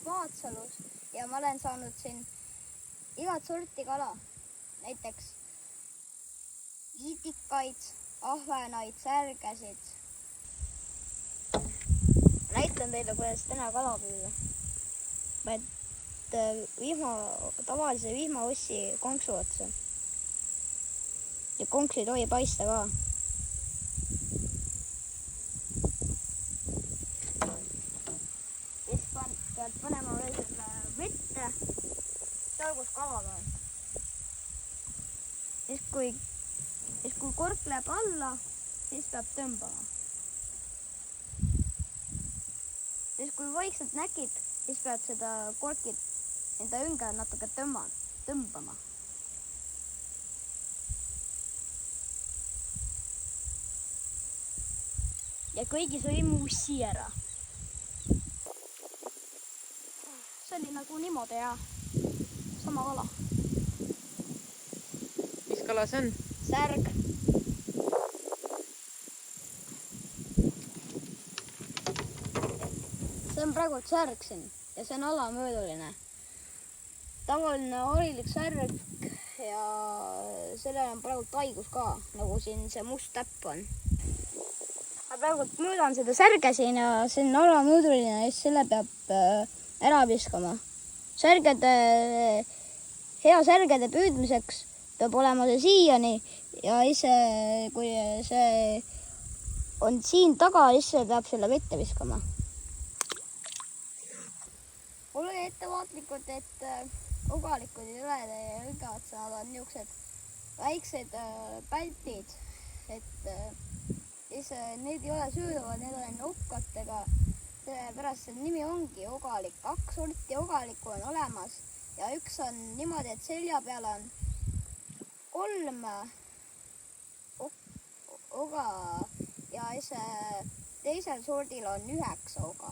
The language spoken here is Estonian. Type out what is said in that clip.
Paatsalus ja ma olen saanud siin igat sorti kala. Näiteks iitikaid, ahvenaid, särgesid. Näitan teile, kuidas täna kala püüda. Tavalise vihmaossi konksu otsa. Ja konks ei tohi paista ka. Siis pead panema veel selle vette, seal kus kalad on. Siis kui kork läheb alla, siis peab tõmbama. Siis kui vaikselt näkid, siis pead seda korkit enda ümber natuke tõmbama. Ja kõigis oli muussi ära. See oli nagu niimoodi ja sama kala. Mis kala see on? Särg. See on praegu särg siin ja see on alamööduline. Tavaline harilik särg ja sellel on praegu taigus ka, nagu siin see must täpp on. Ma praegu mõõdan seda särge siin ja see on alamööduline ja selle peab ära viskama. Hea särgede püüdmiseks peab olema see siiani ja ise, kui see on siin taga, siis peab selle vette viskama. Ole ettevaatlikud, et ogalikud ei tule teie õlgeotsa, nad on niisugused väiksed pältid, et need ei ole söödavad, need on okkatega. Sellepärast see nimi ongi ogalik. 2 sorti ogalikku on olemas ja üks on niimoodi, et selja peal on 3 oga ja teisel sordil on 9 oga.